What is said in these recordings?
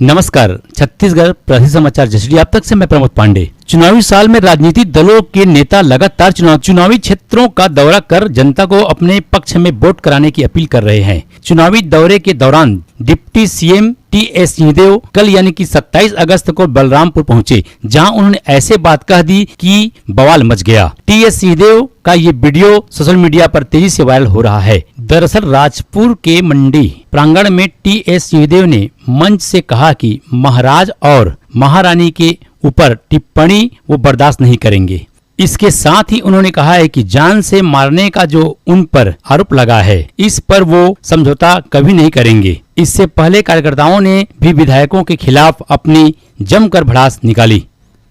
नमस्कार, छत्तीसगढ़ प्रसिद्ध समाचार जसडी आप तक से मैं प्रमोद पांडे। चुनावी साल में राजनीतिक दलों के नेता लगातार चुनावी क्षेत्रों का दौरा कर जनता को अपने पक्ष में वोट कराने की अपील कर रहे हैं। चुनावी दौरे के दौरान डिप्टी सीएम टी.एस. सिंहदेव कल यानी कि 27 अगस्त को बलरामपुर पहुंचे, जहां उन्होंने ऐसे बात कह दी कि बवाल मच गया। टी.एस. सिंहदेव का ये वीडियो सोशल मीडिया पर तेजी से वायरल हो रहा है। दरअसल राजपुर के मंडी प्रांगण में टी.एस. सिंहदेव ने मंच से कहा कि महाराज और महारानी के ऊपर टिप्पणी वो बर्दाश्त नहीं करेंगे। इसके साथ ही उन्होंने कहा है कि जान से मारने का जो उन पर आरोप लगा है, इस पर वो समझौता कभी नहीं करेंगे। इससे पहले कार्यकर्ताओं ने भी विधायकों के खिलाफ अपनी जमकर भड़ास निकाली।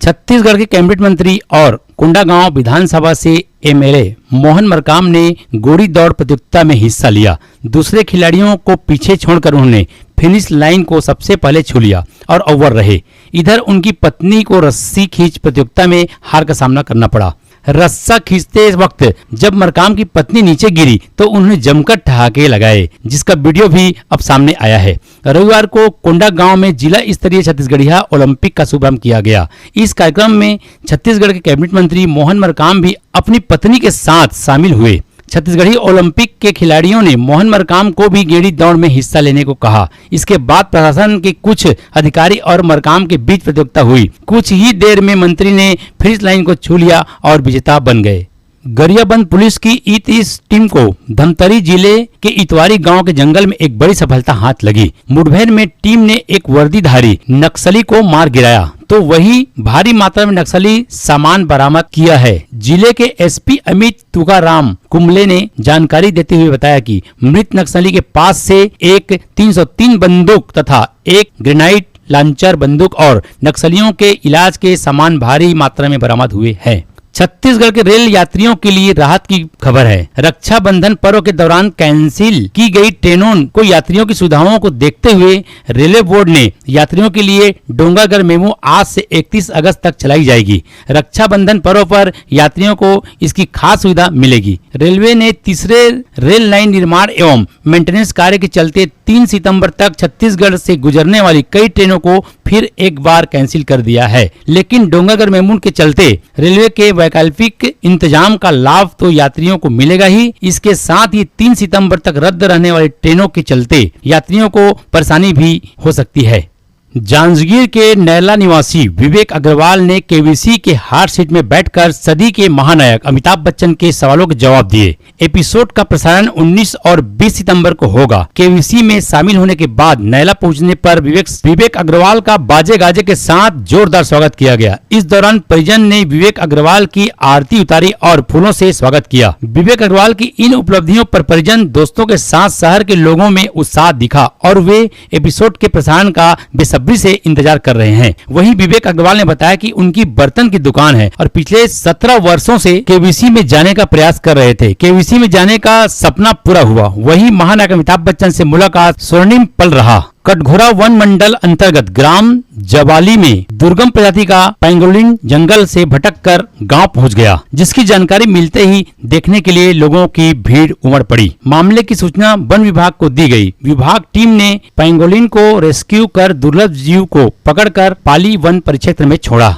छत्तीसगढ़ के कैबिनेट मंत्री और कोंडागांव विधानसभा से एमएलए मोहन मरकाम ने गोरी दौड़ प्रतियोगिता में हिस्सा लिया। दूसरे खिलाड़ियों को पीछे छोड़कर उन्होंने फिनिश लाइन को सबसे पहले छू लिया और अव्वल रहे। इधर उनकी पत्नी को रस्सी खींच प्रतियोगिता में हार का सामना करना पड़ा। रस्सा खींचते वक्त जब मरकाम की पत्नी नीचे गिरी तो उन्होंने जमकर ठहाके लगाए, जिसका वीडियो भी अब सामने आया है। रविवार को कोंडागांव में जिला स्तरीय छत्तीसगढ़िया ओलंपिक का शुभारंभ किया गया। इस कार्यक्रम में छत्तीसगढ़ के कैबिनेट मंत्री मोहन मरकाम भी अपनी पत्नी के साथ शामिल हुए। छत्तीसगढ़ी ओलंपिक के खिलाड़ियों ने मोहन मरकाम को भी गेड़ी दौड़ में हिस्सा लेने को कहा। इसके बाद प्रशासन के कुछ अधिकारी और मरकाम के बीच प्रतियोगिता हुई। कुछ ही देर में मंत्री ने फिनिश लाइन को छू लिया और विजेता बन गए। गरियाबंद पुलिस की ई-30 टीम को धमतरी जिले के इतवारी गांव के जंगल में एक बड़ी सफलता हाथ लगी। मुठभेड़ में टीम ने एक वर्दीधारी नक्सली को मार गिराया, तो वही भारी मात्रा में नक्सली सामान बरामद किया है। जिले के एसपी अमित तुकाराम कुंबले ने जानकारी देते हुए बताया कि मृत नक्सली के पास से एक 303 बंदूक तथा एक ग्रेनाइट लॉन्चर बंदूक और नक्सलियों के इलाज के सामान भारी मात्रा में बरामद हुए हैं। छत्तीसगढ़ के रेल यात्रियों के लिए राहत की खबर है। रक्षाबंधन पर्व के दौरान कैंसिल की गई ट्रेनों को यात्रियों की सुविधाओं को देखते हुए रेलवे बोर्ड ने यात्रियों के लिए डोंगरगढ़ मेमू आज से 31 अगस्त तक चलाई जाएगी। रक्षाबंधन पर्व पर यात्रियों को इसकी खास सुविधा मिलेगी। रेलवे ने तीसरे रेल लाइन निर्माण एवं मेंटेनेंस कार्य के चलते 3 सितंबर तक छत्तीसगढ़ से गुजरने वाली कई ट्रेनों को फिर एक बार कैंसिल कर दिया है, लेकिन डोंगरगढ़ मेमू के चलते रेलवे के वैकल्पिक इंतजाम का लाभ तो यात्रियों को मिलेगा ही। इसके साथ ही 3 सितंबर तक रद्द रहने वाली ट्रेनों के चलते यात्रियों को परेशानी भी हो सकती है। जांजगीर के नैला निवासी विवेक अग्रवाल ने केवीसी के हार सीट में बैठकर सदी के महानायक अमिताभ बच्चन के सवालों के जवाब दिए। एपिसोड का प्रसारण 19 और 20 सितंबर को होगा। केवीसी में शामिल होने के बाद नैला पहुंचने पर विवेक अग्रवाल का बाजे गाजे के साथ जोरदार स्वागत किया गया। इस दौरान परिजन ने विवेक अग्रवाल की आरती उतारी और फूलों से स्वागत किया। विवेक अग्रवाल की इन उपलब्धियों पर परिजन दोस्तों के साथ शहर के लोगों में उत्साह दिखा और वे एपिसोड के प्रसारण का बेसब्री से इंतजार कर रहे हैं। वहीं विवेक अग्रवाल ने बताया कि उनकी बर्तन की दुकान है और पिछले 17 वर्षों से केवीसी में जाने का प्रयास कर रहे थे। केवीसी में जाने का सपना पूरा हुआ। वहीं महानायक अमिताभ बच्चन से मुलाकात स्वर्णिम पल रहा। कटघोरा वन मंडल अंतर्गत ग्राम जवाली में दुर्गम प्रजाति का पेंगोलिन जंगल से भटककर गांव पहुंच गया, जिसकी जानकारी मिलते ही देखने के लिए लोगों की भीड़ उमड़ पड़ी। मामले की सूचना वन विभाग को दी गई। विभाग टीम ने पेंगोलिन को रेस्क्यू कर दुर्लभ जीव को पकड़कर पाली वन परिक्षेत्र में छोड़ा।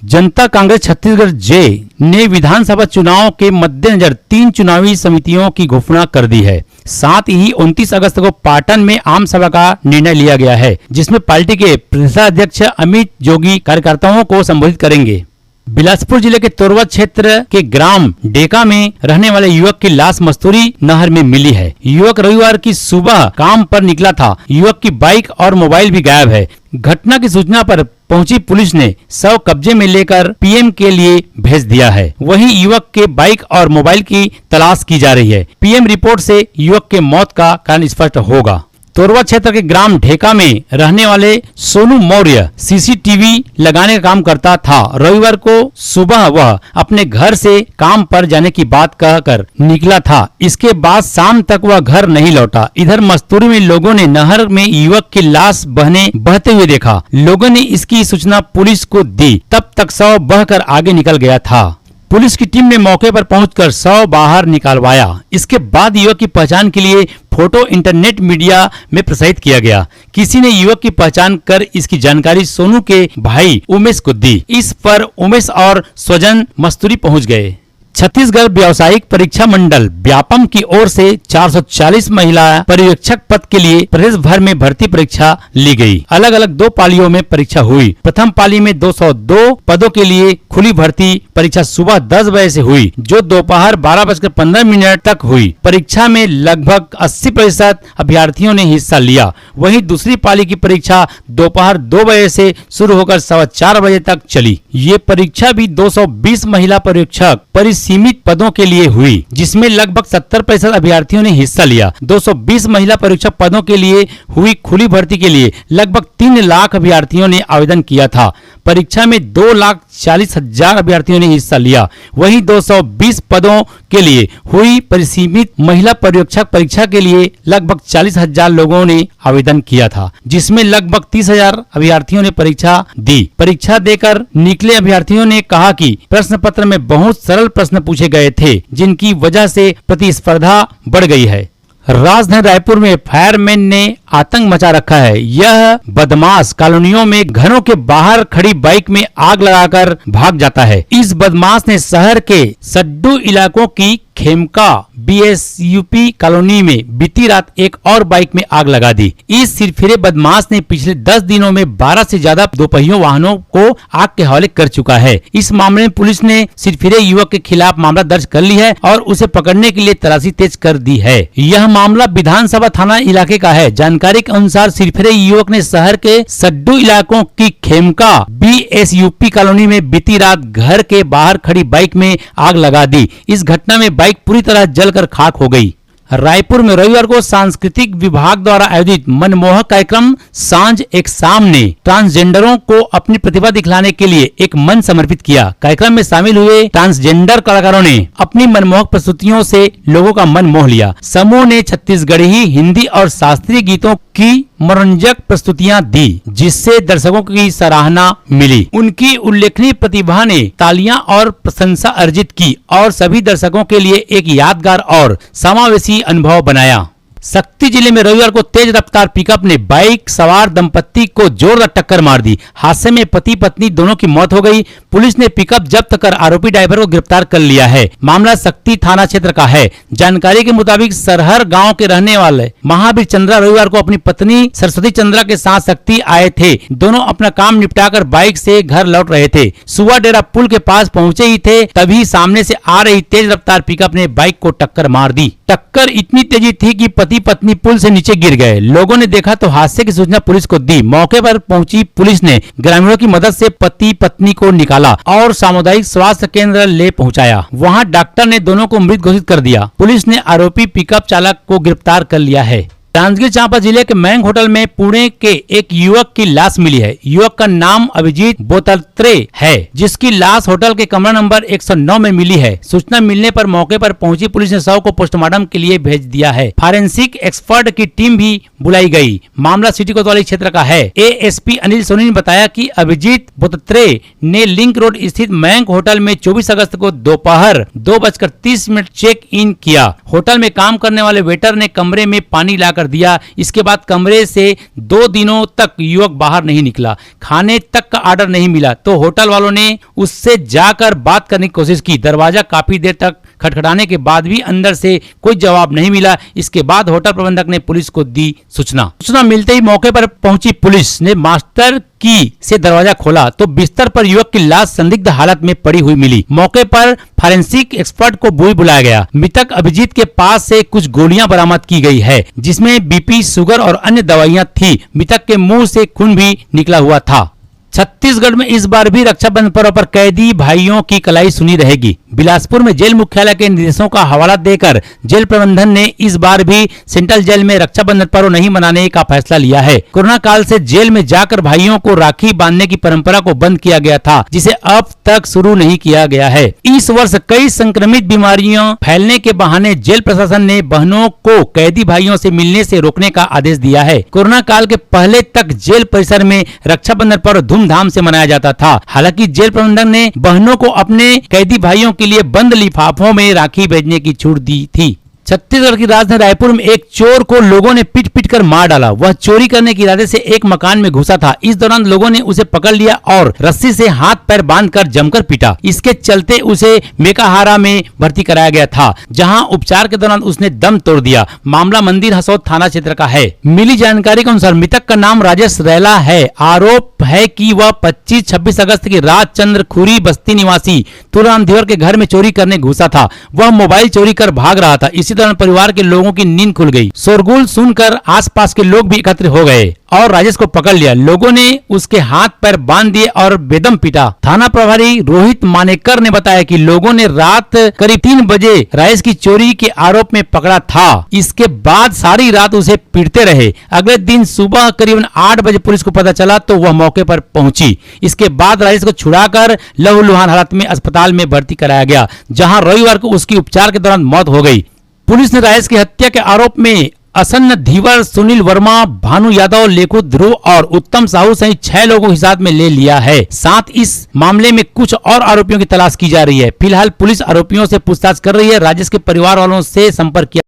जनता कांग्रेस छत्तीसगढ़ जे ने विधानसभा चुनाव के मद्देनजर 3 चुनावी समितियों की घोषणा कर दी है। साथ ही 29 अगस्त को पाटन में आम सभा का निर्णय लिया गया है, जिसमें पार्टी के प्रदेशाध्यक्ष अमित जोगी कार्यकर्ताओं को संबोधित करेंगे। बिलासपुर जिले के तोरवा क्षेत्र के ग्राम डेका में रहने वाले युवक की लाश मस्तूरी नहर में मिली है। युवक रविवार की सुबह काम पर निकला था। युवक की बाइक और मोबाइल भी गायब है। घटना की सूचना पर पहुंची पुलिस ने शव कब्जे में लेकर पीएम के लिए भेज दिया है। वहीं युवक के बाइक और मोबाइल की तलाश की जा रही है। पीएम रिपोर्ट से युवक के मौत का कारण स्पष्ट होगा। तोरवा क्षेत्र के ग्राम ढेका में रहने वाले सोनू मौर्य सीसीटीवी लगाने का काम करता था। रविवार को सुबह वह अपने घर से काम पर जाने की बात कहकर निकला था। इसके बाद शाम तक वह घर नहीं लौटा। इधर मस्तूरी में लोगों ने नहर में युवक की लाश बहते हुए देखा। लोगों ने इसकी सूचना पुलिस को दी। तब तक शव बहकर आगे निकल गया था। पुलिस की टीम ने मौके पर पहुंचकर शव बाहर निकालवाया। इसके बाद युवक की पहचान के लिए फोटो इंटरनेट मीडिया में प्रसारित किया गया। किसी ने युवक की पहचान कर इसकी जानकारी सोनू के भाई उमेश को दी। इस पर उमेश और स्वजन मस्तूरी पहुंच गए। छत्तीसगढ़ व्यावसायिक परीक्षा मंडल व्यापम की ओर से 440 महिला पर्यवेक्षक पद के लिए प्रदेश भर में भर्ती परीक्षा ली गई। अलग अलग 2 पालियों में परीक्षा हुई। प्रथम पाली में 202 पदों के लिए खुली भर्ती परीक्षा सुबह 10 बजे से हुई, जो दोपहर 12:15 तक हुई। परीक्षा में लगभग 80% अभ्यर्थियों ने हिस्सा लिया। वहीं दूसरी पाली की परीक्षा दोपहर 2 बजे से शुरू होकर 4:15 बजे तक चली। ये परीक्षा भी 220 महिला पर्यवेक्षक सीमित पदों के लिए हुई, जिसमें लगभग 70% अभ्यर्थियों ने हिस्सा लिया। 220 महिला परीक्षक पदों के लिए हुई खुली भर्ती के लिए लगभग 3 लाख अभ्यर्थियों ने आवेदन किया था। परीक्षा में 2,40,000 अभ्यर्थियों ने हिस्सा लिया। वहीं 220 पदों के लिए हुई परिसीमित महिला पर्यवेक्षक परीक्षा के लिए लगभग 40,000 लोगों ने आवेदन किया था, जिसमें लगभग 30,000 अभ्यर्थियों ने परीक्षा दी। परीक्षा देकर निकले अभ्यर्थियों ने कहा कि प्रश्न पत्र में बहुत सरल प्रश्न पूछे गए थे, जिनकी वजह से प्रतिस्पर्धा बढ़ गई है। राजधानी रायपुर में फायरमैन ने आतंक मचा रखा है। यह बदमाश कॉलोनियों में घरों के बाहर खड़ी बाइक में आग लगाकर भाग जाता है। इस बदमाश ने शहर के सड्डू इलाकों की खेमका BSUP कॉलोनी में बीती रात एक और बाइक में आग लगा दी। इस सिरफिरे बदमाश ने पिछले 10 दिनों में 12 से ज्यादा दोपहियों वाहनों को आग के हवाले कर चुका है। इस मामले में पुलिस ने सिरफिरे युवक के खिलाफ मामला दर्ज कर ली है और उसे पकड़ने के लिए तलाशी तेज कर दी है। यह मामला विधानसभा थाना इलाके का है। जानकारी के अनुसार सिरफिरे युवक ने शहर के सड्डू इलाकों की खेमका BSUP कॉलोनी में बीती रात घर के बाहर खड़ी बाइक में आग लगा दी। इस घटना में बाइक पूरी तरह जलकर खाक हो गई। रायपुर में रविवार को सांस्कृतिक विभाग द्वारा आयोजित मनमोहक कार्यक्रम सांझ एक शाम ने ट्रांसजेंडरों को अपनी प्रतिभा दिखलाने के लिए एक मंच समर्पित किया। कार्यक्रम में शामिल हुए ट्रांसजेंडर कलाकारों ने अपनी मनमोहक प्रस्तुतियों से लोगों का मन मोह लिया। समूह ने छत्तीसगढ़ी, हिंदी और शास्त्रीय गीतों की मनोरंजक प्रस्तुतियां दी, जिससे दर्शकों की सराहना मिली। उनकी उल्लेखनीय प्रतिभा ने तालियां और प्रशंसा अर्जित की और सभी दर्शकों के लिए एक यादगार और समावेशी अनुभव बनाया। शक्ति जिले में रविवार को तेज रफ्तार पिकअप ने बाइक सवार दंपत्ति को जोरदार टक्कर मार दी। हादसे में पति पत्नी दोनों की मौत हो गई। पुलिस ने पिकअप जब्त कर आरोपी ड्राइवर को गिरफ्तार कर लिया है। मामला शक्ति थाना क्षेत्र का है। जानकारी के मुताबिक सरहर गांव के रहने वाले महावीर चंद्रा रविवार को अपनी पत्नी सरस्वती चंद्रा के साथ शक्ति आए थे। दोनों अपना काम निपटाकर बाइक से घर लौट रहे थे। सुवा डेरा पुल के पास पहुंचे ही थे, तभी सामने से आ रही तेज रफ्तार पिकअप ने बाइक को टक्कर मार दी। टक्कर इतनी तेजी थी कि पति पत्नी पुल से नीचे गिर गए। लोगों ने देखा तो हादसे की सूचना पुलिस को दी। मौके पर पहुंची पुलिस ने ग्रामीणों की मदद से पति पत्नी को निकाला और सामुदायिक स्वास्थ्य केंद्र ले पहुंचाया। वहां डॉक्टर ने दोनों को मृत घोषित कर दिया। पुलिस ने आरोपी पिकअप चालक को गिरफ्तार कर लिया है। जांजगीर चांपा जिले के मैंग होटल में पुणे के एक युवक की लाश मिली है। युवक का नाम अभिजीत बोतत्रे है, जिसकी लाश होटल के कमरा नंबर 109 में मिली है। सूचना मिलने पर मौके पर पहुंची पुलिस ने शव को पोस्टमार्टम के लिए भेज दिया है। फॉरेंसिक एक्सपर्ट की टीम भी बुलाई गई। मामला सिटी कोतवाली क्षेत्र का है। ASP अनिल सोनी ने बताया कि अभिजीत बोतत्रे ने लिंक रोड स्थित मैंग होटल में 24 अगस्त को दोपहर 2:30 चेक इन किया। होटल में काम करने वाले वेटर ने कमरे में पानी लाकर दिया। इसके बाद कमरे से 2 दिनों तक युवक बाहर नहीं निकला। खाने तक का ऑर्डर नहीं मिला तो होटल वालों ने उससे जाकर बात करने की कोशिश की। दरवाजा काफी देर तक खटखटाने के बाद भी अंदर से कोई जवाब नहीं मिला। इसके बाद होटल प्रबंधक ने पुलिस को दी सूचना मिलते ही मौके पर पहुंची पुलिस ने मास्टर की से दरवाजा खोला तो बिस्तर पर युवक की लाश संदिग्ध हालत में पड़ी हुई मिली। मौके पर फॉरेंसिक एक्सपर्ट को बुलाया गया। मृतक अभिजीत के पास से कुछ गोलियां बरामद की गई है, जिसमें BP, शुगर और अन्य दवाइयां थी। मृतक के मुंह से खून भी निकला हुआ था। छत्तीसगढ़ में इस बार भी रक्षाबंधन पर्व पर कैदी भाइयों की कलाई सुनी रहेगी। बिलासपुर में जेल मुख्यालय के निर्देशों का हवाला देकर जेल प्रबंधन ने इस बार भी सेंट्रल जेल में रक्षाबंधन पर्व नहीं मनाने का फैसला लिया है। कोरोना काल से जेल में जाकर भाइयों को राखी बांधने की परंपरा को बंद किया गया था, जिसे अब तक शुरू नहीं किया गया है। इस वर्ष कई संक्रमित बीमारियां फैलने के बहाने जेल प्रशासन ने बहनों को कैदी भाइयों से मिलने से रोकने का आदेश दिया है। कोरोना काल के पहले तक जेल परिसर में रक्षाबंधन पर्व धूमधाम से मनाया जाता था। हालांकि जेल प्रबंधन ने बहनों को अपने कैदी भाइयों के लिए बंद लिफाफों में राखी भेजने की छूट दी थी। छत्तीसगढ़ की राजधानी रायपुर में एक चोर को लोगों ने पीट पीट कर मार डाला। वह चोरी करने के इरादे से एक मकान में घुसा था। इस दौरान लोगों ने उसे पकड़ लिया और रस्सी से हाथ पैर बांधकर जमकर पीटा। इसके चलते उसे मेकाहारा में भर्ती कराया गया था, जहां उपचार के दौरान उसने दम तोड़ दिया। मामला मंदिर हसौद थाना क्षेत्र का है। मिली जानकारी के अनुसार मृतक का नाम राजेश रैला है। आरोप है कि वह 25-26 अगस्त की रात चंद्रखुरी बस्ती निवासी तुलराम धिवर के घर में चोरी करने घुसा था। वह मोबाइल चोरी कर भाग रहा था। इसी दौरान परिवार के लोगों की नींद खुल गई। शोरगुल सुनकर आसपास के लोग भी एकत्र हो गए और राजेश को पकड़ लिया। लोगों ने उसके हाथ पैर बांध दिए और बेदम पीटा। थाना प्रभारी रोहित मानेकर ने बताया कि लोगों ने रात करीब 3 बजे राजेश की चोरी के आरोप में पकड़ा था। इसके बाद सारी रात उसे पीटते रहे। अगले दिन सुबह करीबन 8 बजे पुलिस को पता चला तो वह मौके पर पहुंची। इसके बाद राजेश को छुड़ाकर लहूलुहान हालत में अस्पताल में भर्ती कराया गया, जहां रविवार को उसकी उपचार के दौरान मौत हो गई। पुलिस ने राजेश की हत्या के आरोप में असन्न धीवर, सुनील वर्मा, भानु यादव, लेखु ध्रुव और उत्तम साहू सहित 6 लोगों को हिरासत में ले लिया है। साथ इस मामले में कुछ और आरोपियों की तलाश की जा रही है। फिलहाल पुलिस आरोपियों से पूछताछ कर रही है। राजेश के परिवार वालों से संपर्क किया